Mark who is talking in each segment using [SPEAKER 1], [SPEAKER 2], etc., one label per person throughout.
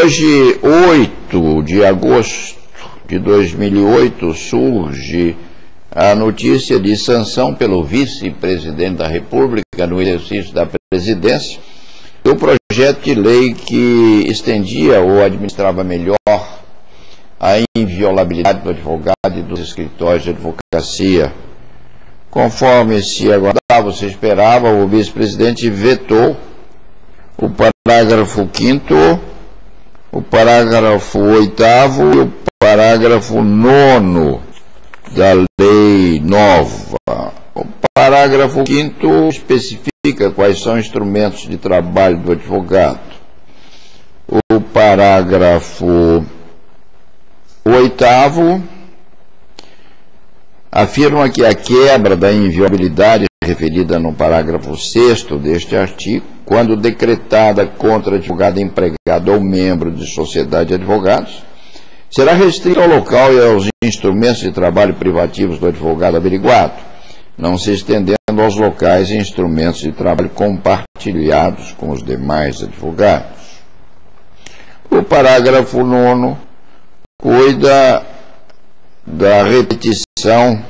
[SPEAKER 1] Hoje, 8 de agosto de 2008, surge a notícia de sanção pelo vice-presidente da República no exercício da presidência do projeto de lei que estendia ou administrava melhor a inviolabilidade do advogado e dos escritórios de advocacia. Conforme se aguardava, se esperava, o vice-presidente vetou o parágrafo 5º, o parágrafo 8º e o parágrafo 9º da lei nova. O parágrafo 5º especifica quais são os instrumentos de trabalho do advogado. O parágrafo 8º afirma que a quebra da inviolabilidade referida no parágrafo 6º deste artigo, quando decretada contra advogado empregado ou membro de sociedade de advogados, será restrita ao local e aos instrumentos de trabalho privativos do advogado averiguado, não se estendendo aos locais e instrumentos de trabalho compartilhados com os demais advogados. O parágrafo 9º cuida da repetição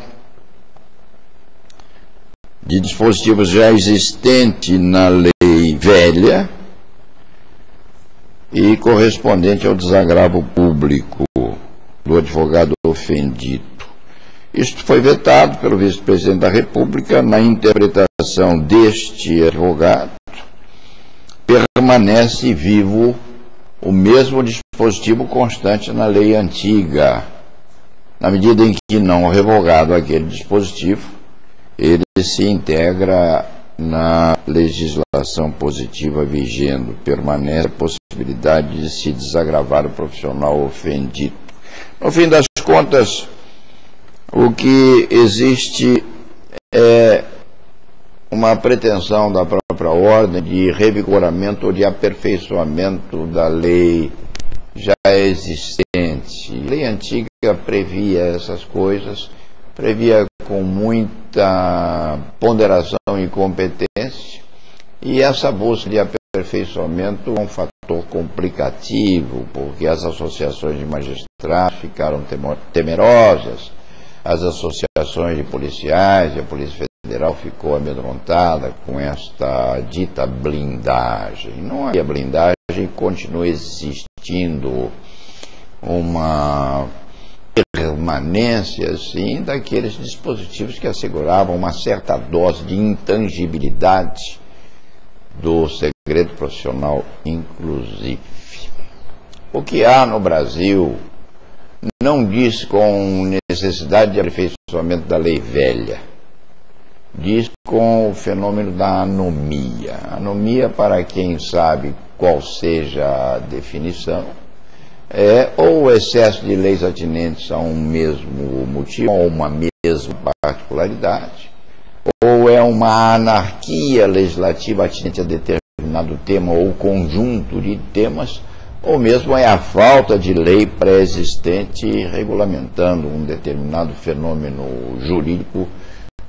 [SPEAKER 1] de dispositivos já existentes na lei velha e correspondente ao desagravo público do advogado ofendido. Isto foi vetado pelo vice-presidente da República. Na interpretação deste advogado, permanece vivo o mesmo dispositivo constante na lei antiga, na medida em que, não revogado aquele dispositivo, ele se integra na legislação positiva vigendo. Permanece a possibilidade de se desagravar o profissional ofendido. No fim das contas, o que existe é uma pretensão da própria ordem de revigoramento ou de aperfeiçoamento da lei já existente. A lei antiga previa essas coisas, previa com muita ponderação e competência, e essa busca de aperfeiçoamento é um fator complicativo, porque as associações de magistrados ficaram temerosas, as associações de policiais e a Polícia Federal ficou amedrontada com esta dita blindagem. Não havia blindagem, continua existindo uma permanência, assim, daqueles dispositivos que asseguravam uma certa dose de intangibilidade do segredo profissional, inclusive. O que há no Brasil não diz com necessidade de aperfeiçoamento da lei velha, diz com o fenômeno da anomia. Anomia, para quem sabe qual seja a definição, é ou o excesso de leis atinentes a um mesmo motivo, ou uma mesma particularidade, ou é uma anarquia legislativa atinente a determinado tema ou conjunto de temas, ou mesmo é a falta de lei pré-existente regulamentando um determinado fenômeno jurídico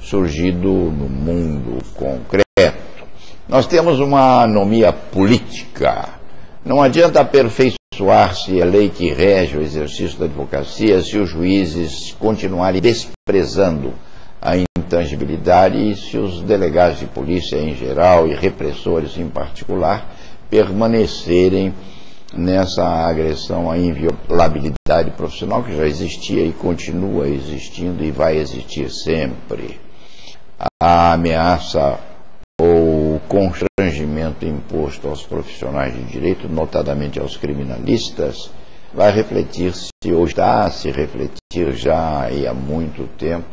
[SPEAKER 1] surgido no mundo concreto. Nós temos uma anomia política. Não adianta aperfeiçoar-se a lei que rege o exercício da advocacia se os juízes continuarem desprezando a intangibilidade e se os delegados de polícia em geral e repressores em particular permanecerem nessa agressão à inviolabilidade profissional que já existia e continua existindo e vai existir sempre. A ameaça ou constrangimento imposto aos profissionais de direito, notadamente aos criminalistas, vai refletir-se, ou está a se refletir já e há muito tempo,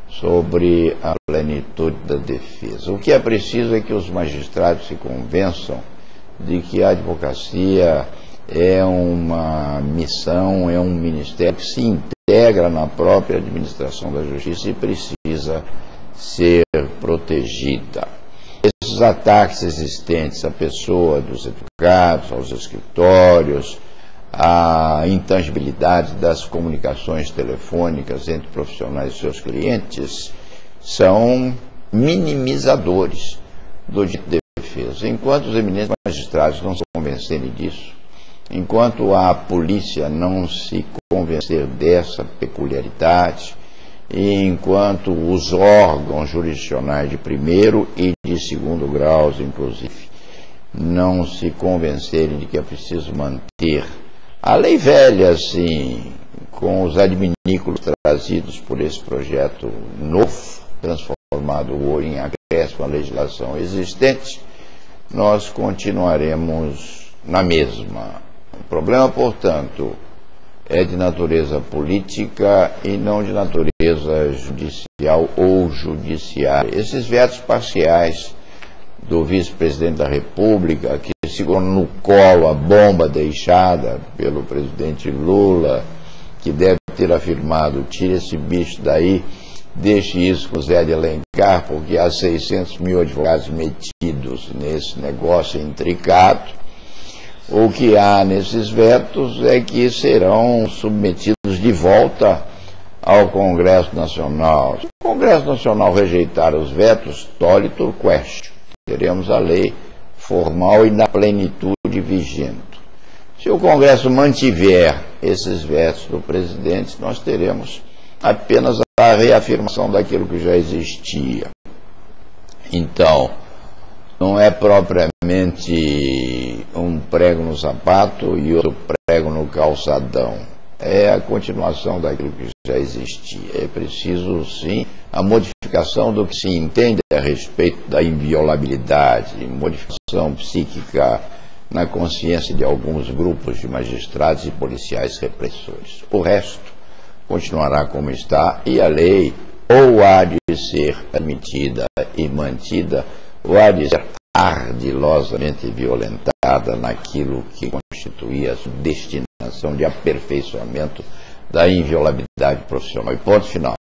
[SPEAKER 1] sobre a plenitude da defesa. O que é preciso é que os magistrados se convençam de que a advocacia é uma missão, é um ministério que se integra na própria administração da justiça e precisa ser protegida. Esses ataques existentes à pessoa dos advogados, aos escritórios, à intangibilidade das comunicações telefônicas entre profissionais e seus clientes, são minimizadores do direito de defesa. Enquanto os eminentes magistrados não se convencerem disso, enquanto a polícia não se convencer dessa peculiaridade, e enquanto os órgãos jurisdicionais de primeiro e de segundo graus, inclusive, não se convencerem de que é preciso manter a lei velha, assim, com os adminículos trazidos por esse projeto novo, transformado em acréscimo à legislação existente, nós continuaremos na mesma. O problema, portanto, é de natureza política e não de natureza judicial ou judiciária. Esses vetos parciais do vice-presidente da República, que segurou no colo a bomba deixada pelo presidente Lula, que deve ter afirmado: tire esse bicho daí, deixe isso com o Zé de Alencar, porque há 600 mil advogados metidos nesse negócio intricado. O que há nesses vetos é que serão submetidos de volta ao Congresso Nacional. Se o Congresso Nacional rejeitar os vetos, tolitur quaestio. Teremos a lei formal e na plenitude vigente. Se o Congresso mantiver esses vetos do presidente, nós teremos apenas a reafirmação daquilo que já existia. Então, não é propriamente um prego no sapato e outro prego no calçadão. É a continuação daquilo que já existia. É preciso, sim, a modificação do que se entende a respeito da inviolabilidade, modificação psíquica na consciência de alguns grupos de magistrados e policiais repressores. O resto continuará como está e a lei ou há de ser admitida e mantida ou há de ser ardilosamente violentada naquilo que constituía a sua destinação de aperfeiçoamento da inviolabilidade profissional. E ponto final.